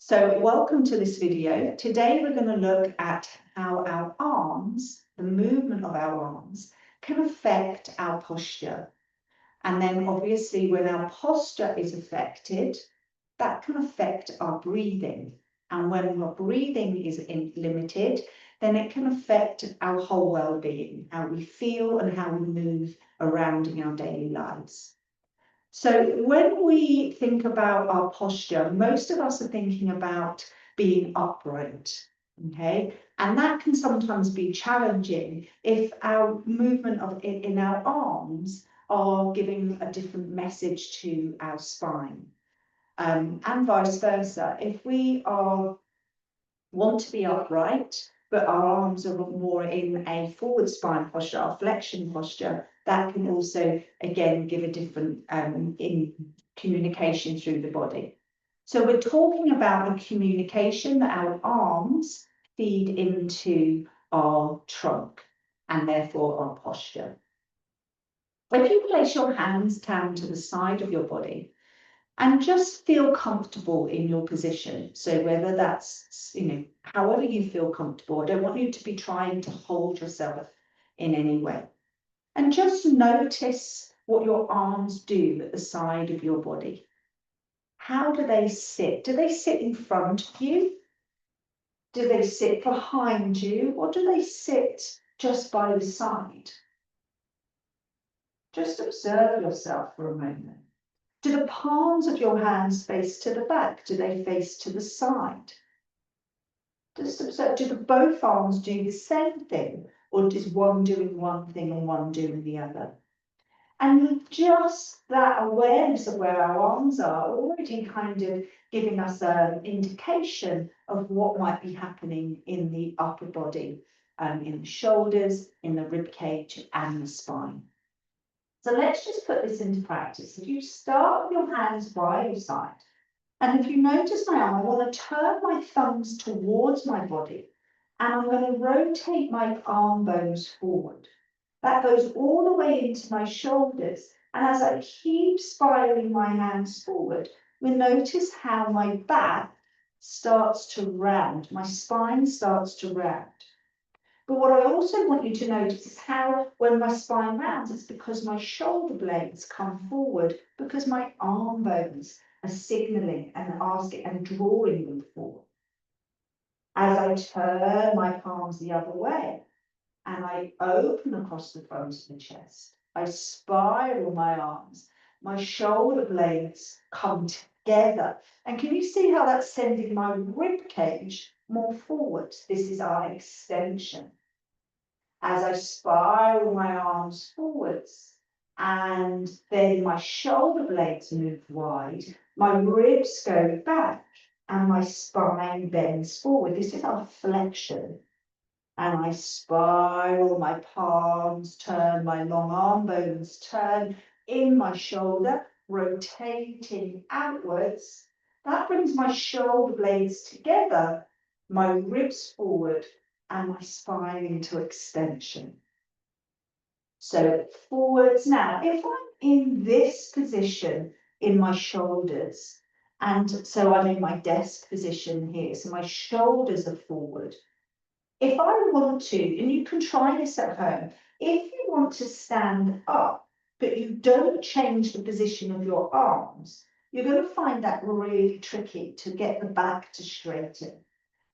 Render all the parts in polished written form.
So welcome to this video. Today we're going to look at how our arms, the movement of our arms, can affect our posture. And then obviously when our posture is affected, that can affect our breathing. And when our breathing is limited, then it can affect our whole well-being, how we feel and how we move around in our daily lives. So when we think about our posture, most of us are thinking about being upright, okay? And that can sometimes be challenging if our movement in our arms are giving a different message to our spine. And vice versa. If we want to be upright, but our arms are more in a forward spine posture, our flexion posture, that can also, again, give a different in communication through the body. So we're talking about a communication that our arms feed into our trunk and therefore our posture. If you place your hands down to the side of your body, and just feel comfortable in your position. So whether that's, however you feel comfortable, I don't want you to be trying to hold yourself in any way. And just notice what your arms do at the side of your body. How do they sit? Do they sit in front of you? Do they sit behind you? Or do they sit just by the side? Just observe yourself for a moment. Do the palms of your hands face to the back? Do they face to the side? Just observe, do both arms do the same thing? Or is one doing one thing and one doing the other? And just that awareness of where our arms are already kind of giving us an indication of what might be happening in the upper body, in the shoulders, in the rib cage and the spine. So let's just put this into practice. If you start with your hands by your side, and if you notice my arm, I want to turn my thumbs towards my body, and I'm going to rotate my arm bones forward. That goes all the way into my shoulders, and as I keep spiraling my hands forward, you'll notice how my back starts to round, my spine starts to round. But what I also want you to notice is how, when my spine rounds, it's because my shoulder blades come forward, because my arm bones are signaling and asking and drawing them forward. As I turn my palms the other way and I open across the front of the chest, I spiral my arms, my shoulder blades come together. And can you see how that's sending my rib cage more forward? This is our extension. As I spiral my arms forwards, and then my shoulder blades move wide, my ribs go back, and my spine bends forward. This is our flexion. And I spiral my palms, turn my long arm bones, turn in my shoulder, rotating outwards. That brings my shoulder blades together, my ribs forward, and my spine into extension. So forwards now. If I'm in this position in my shoulders, and so I'm in my desk position here, so my shoulders are forward. If I want to, and you can try this at home, if you want to stand up, but you don't change the position of your arms, you're going to find that really tricky to get the back to straighten.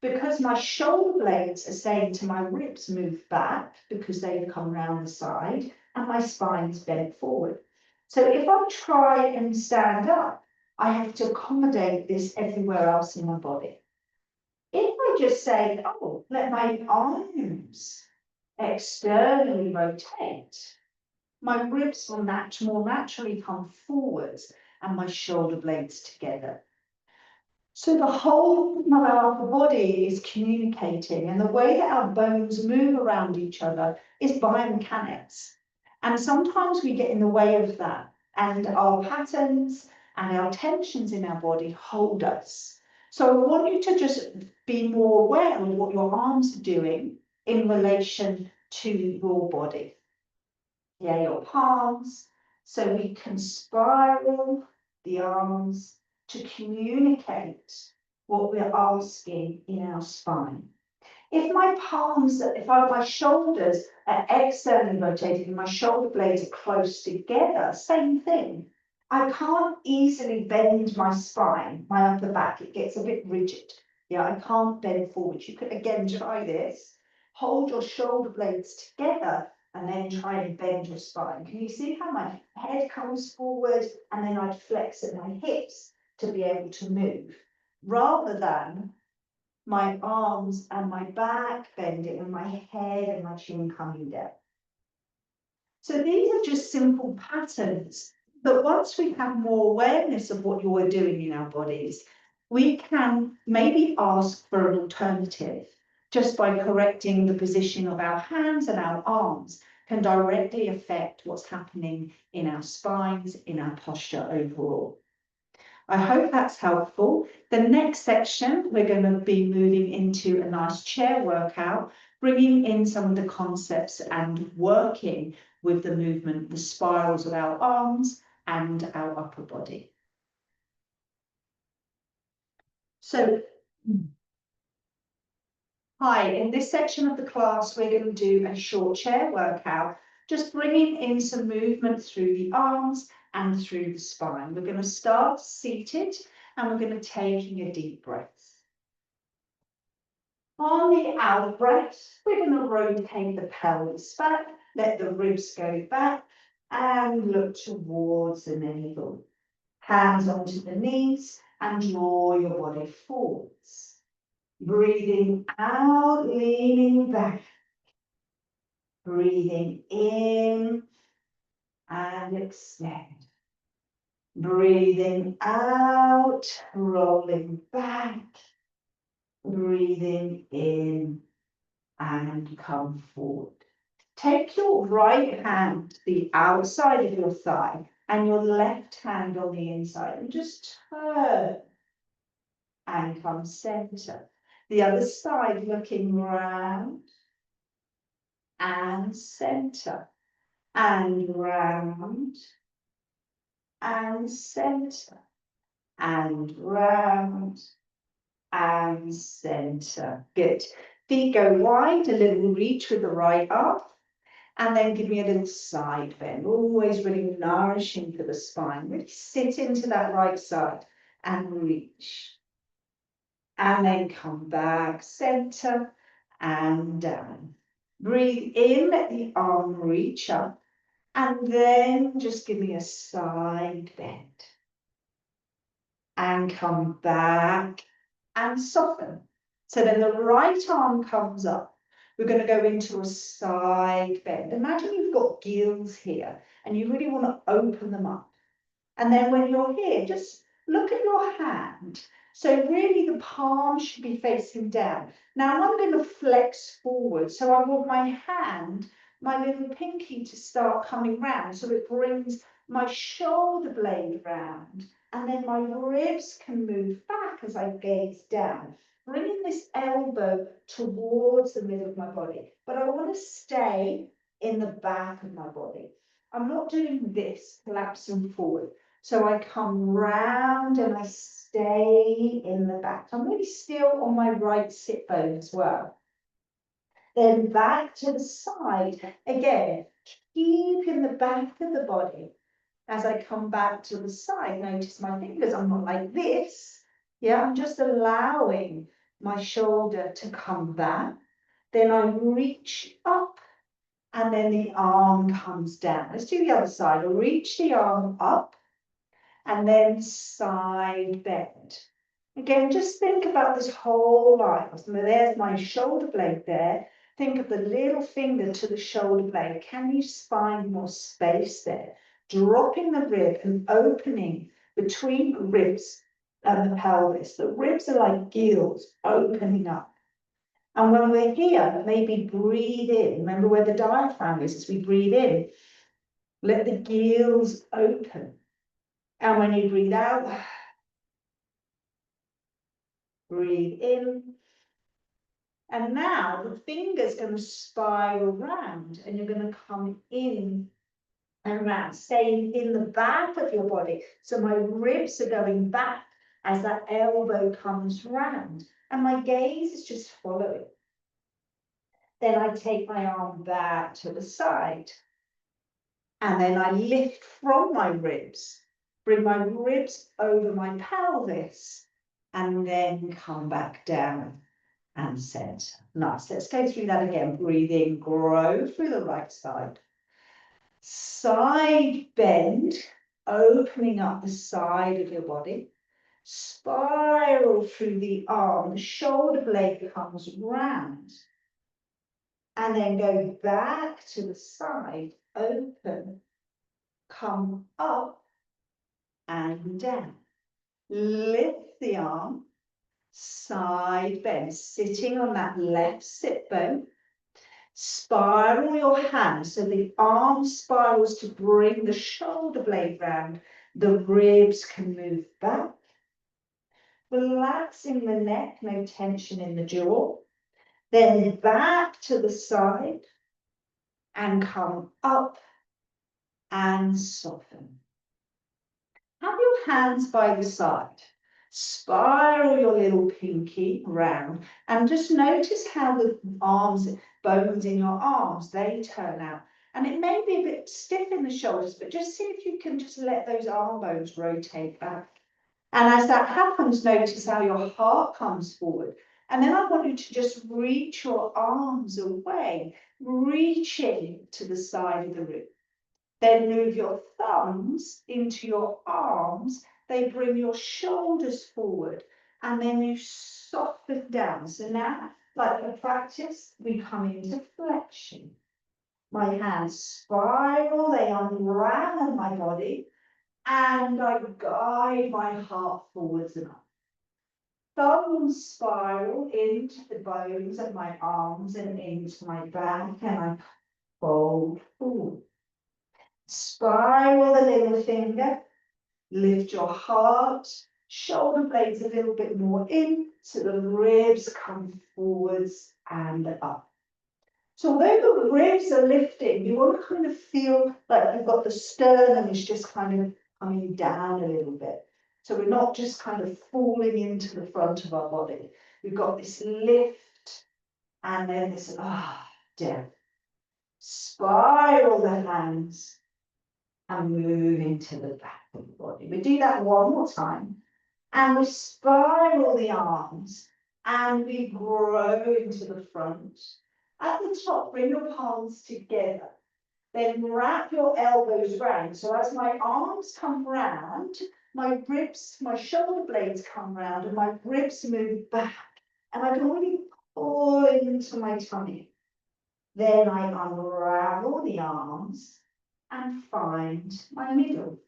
Because my shoulder blades are saying to my ribs move back because they've come round the side and my spine's bent forward. So if I try and stand up, I have to accommodate this everywhere else in my body. If I just say, oh, let my arms externally rotate, my ribs will more naturally come forwards and my shoulder blades together. So the whole of our body is communicating, and the way that our bones move around each other is biomechanics. And sometimes we get in the way of that, and our patterns and our tensions in our body hold us. So I want you to just be more aware of what your arms are doing in relation to your body. Yeah, your palms, so we can spiral the arms to communicate what we're asking in our spine. If my shoulders are externally rotated and my shoulder blades are close together, same thing. I can't easily bend my spine, my upper back, it gets a bit rigid. Yeah, I can't bend forward. You could again try this. Hold your shoulder blades together and then try and bend your spine. Can you see how my head comes forward and then I'd flex at my hips to be able to move, rather than my arms and my back bending and my head and my chin coming down. So these are just simple patterns, but once we have more awareness of what you're doing in our bodies, we can maybe ask for an alternative just by correcting the position of our hands and our arms can directly affect what's happening in our spines, in our posture overall. I hope that's helpful. The next section, we're going to be moving into a nice chair workout, bringing in some of the concepts and working with the movement, the spirals of our arms and our upper body. So, hi, in this section of the class, we're going to do a short chair workout, just bringing in some movement through the arms and through the spine. We're going to start seated and we're going to take a deep breath. On the out breath, we're going to rotate the pelvis back, let the ribs go back, and look towards the navel. Hands onto the knees and draw your body forwards. Breathing out, leaning back. Breathing in and extend. Breathing out, rolling back. Breathing in and come forward. Take your right hand to the outside of your thigh and your left hand on the inside and just turn and come center. The other side looking round and center and round and center and round and center. Good. Feet go wide, a little reach with the right arm, and then give me a little side bend, always really nourishing for the spine. Really sit into that right side and reach. And then come back, center and down. Breathe in, let the arm reach up, and then just give me a side bend. And come back and soften. So then the right arm comes up. We're going to go into a side bend. Imagine you've got gills here and you really want to open them up. And then when you're here, just look at your hand. So really the palm should be facing down. Now I'm going to flex forward. So I want my hand, my little pinky, to start coming round. So it brings my shoulder blade round. And then my ribs can move back as I gaze down, bringing this elbow towards the middle of my body. But I want to stay in the back of my body. I'm not doing this, collapsing forward. So I come round and I stay in the back. I'm really still on my right sit bone as well. Then back to the side. Again, keep in the back of the body. As I come back to the side, notice my fingers, I'm not like this. Yeah, I'm just allowing my shoulder to come back. Then I reach up and then the arm comes down. Let's do the other side. I'll reach the arm up and then side bend. Again, just think about this whole line. There's my shoulder blade there. Think of the little finger to the shoulder blade. Can you find more space there? Dropping the rib and opening between the ribs and the pelvis. The ribs are like gills opening up. And when we're here, maybe breathe in. Remember where the diaphragm is as we breathe in. Let the gills open. And when you breathe out, breathe in. And now the finger's going to spiral round and you're going to come in and round, staying in the back of your body. So my ribs are going back as that elbow comes round, and my gaze is just following. Then I take my arm back to the side, and then I lift from my ribs, bring my ribs over my pelvis, and then come back down and center. Nice. Let's go through that again. Breathe in, grow through the right side. Side bend, opening up the side of your body. Spiral through the arm, the shoulder blade comes round. And then go back to the side, open, come up and down. Lift the arm, side bend, sitting on that left sit bone. Spiral your hands so the arm spirals to bring the shoulder blade round. The ribs can move back. Relaxing the neck, no tension in the jaw. Then back to the side and come up and soften. Have your hands by the side. Spiral your little pinky round and just notice how the arms, bones in your arms, they turn out. And it may be a bit stiff in the shoulders, but just see if you can just let those arm bones rotate back. And as that happens, notice how your heart comes forward. And then I want you to just reach your arms away, reaching to the side of the room. Then move your thumbs into your arms. They bring your shoulders forward. And then you soften down. So now, like a practice, we come into flexion. My hands spiral, they unravel my body. And I guide my heart forwards and up. Thumbs spiral into the bones of my arms and into my back, and I fold forward. Spiral the little finger, lift your heart, shoulder blades a little bit more in, so the ribs come forwards and up. So although the ribs are lifting, you want to kind of feel like you've got the sternum is just kind of coming down a little bit. So we're not just kind of falling into the front of our body. We've got this lift and then this down. Spiral the hands and move into the back of the body. We do that one more time. And we spiral the arms and we grow into the front. At the top, bring your palms together. Then wrap your elbows round. So as my arms come round, my ribs, my shoulder blades come round and my ribs move back. And I can really pull into my tummy. Then I unravel the arms and find my middle.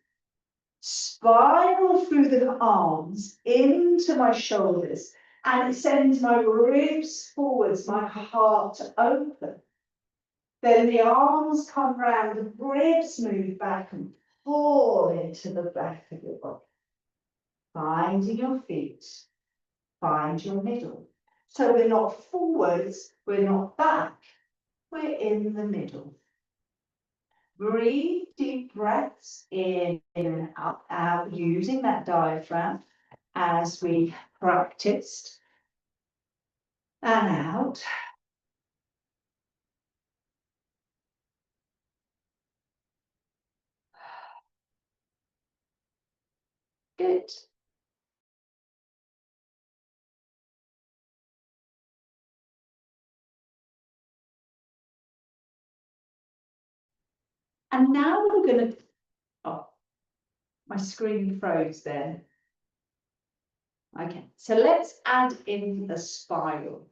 Spiral through the arms into my shoulders, and it sends my ribs forwards, my heart open. Then the arms come round, the ribs move back and pull into the back of your body. Finding your feet, find your middle. So we're not forwards, we're not back, we're in the middle. Breathe deep breaths in and out, using that diaphragm as we practiced. And out. Good. And now we're going to, my screen froze there. Okay, so let's add in the spiral.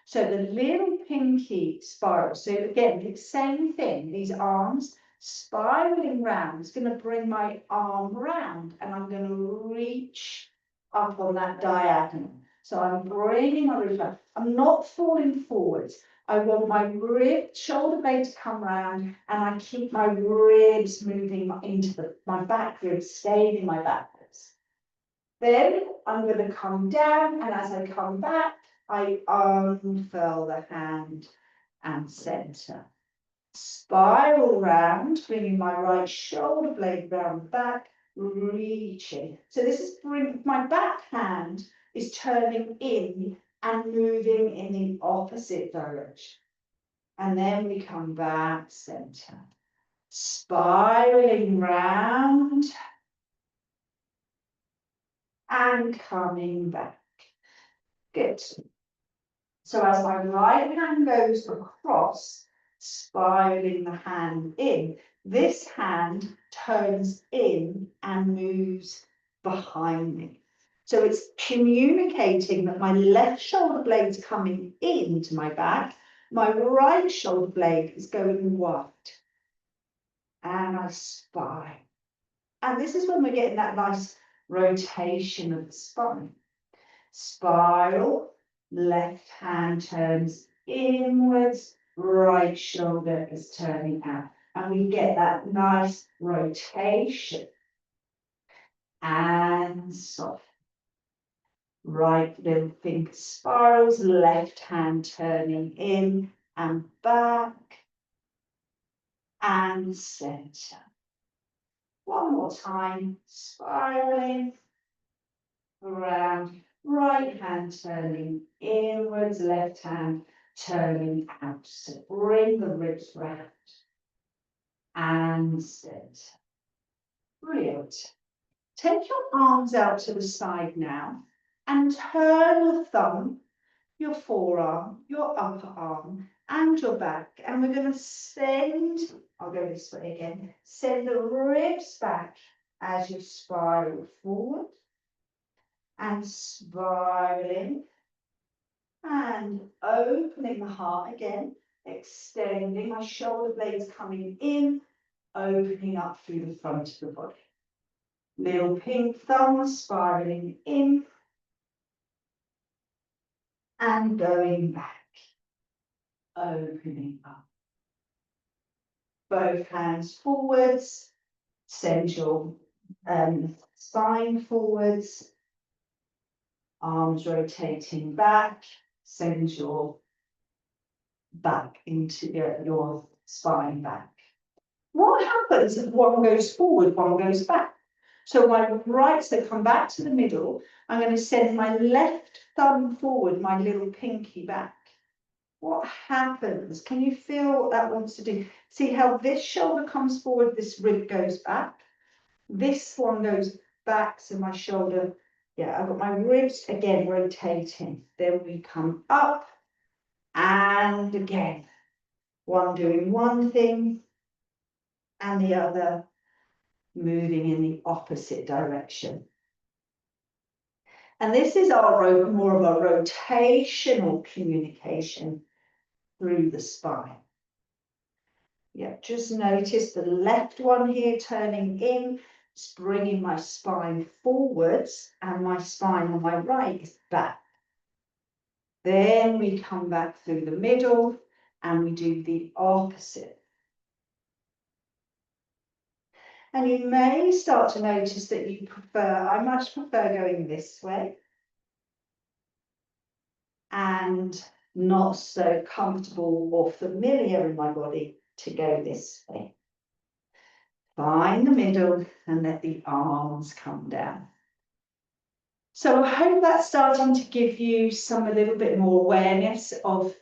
So the little pinky spiral. So again, the same thing, these arms spiraling round. It's going to bring my arm round and I'm going to reach up on that diagonal. So I'm bringing my ribs back. I'm not falling forwards. I want my shoulder blade to come round and I keep my ribs moving into my back ribs, staying in my back ribs. Then I'm going to come down, and as I come back, I unfurl the hand and center. Spiral round, bringing my right shoulder blade round the back, reaching. So this is my back hand is turning in and moving in the opposite direction. And then we come back center, spiraling round and coming back. Good. So as my right hand goes across, spiraling the hand in, this hand turns in and moves behind me. So it's communicating that my left shoulder blade is coming into my back, my right shoulder blade is going wide. And I spiral. And this is when we're getting that nice rotation of the spine. Spiral, left hand turns inwards, right shoulder is turning out. And we get that nice rotation. And soft. Right little finger spirals, left hand turning in and back. And center. One more time, spiraling around, right hand turning inwards, left hand turning out. So bring the ribs round and center. Brilliant. Take your arms out to the side now and turn your thumb, your forearm, your upper arm and your back. And we're going to send, I'll go this way again, send the ribs back as you spiral forward and spiraling and opening the heart again, extending my shoulder blades coming in, opening up through the front of the body. Little pink thumb spiraling in and going back, opening up. Both hands forwards, send your spine forwards, arms rotating back, send your back into your spine back. What happens if one goes forward, one goes back? So my rights that come back to the middle, I'm going to send my left thumb forward, my little pinky back. What happens? Can you feel what that wants to do? See how this shoulder comes forward, this rib goes back. This one goes back, so my shoulder, yeah, I've got my ribs again rotating. Then we come up and again. One doing one thing and the other moving in the opposite direction. And this is our more of a rotational communication through the spine. Yeah, just notice the left one here turning in, it's bringing my spine forwards and my spine on my right is back. Then we come back through the middle and we do the opposite. And you may start to notice that you prefer, I much prefer going this way and not so comfortable or familiar in my body to go this way. Find the middle and let the arms come down. So I hope that's starting to give you a little bit more awareness of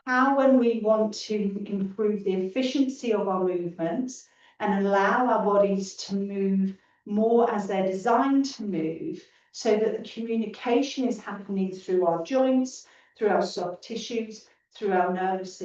how, when we want to improve the efficiency of our movements and allow our bodies to move more as they're designed to move, so that the communication is happening through our joints, through our soft tissues, through our nervous system.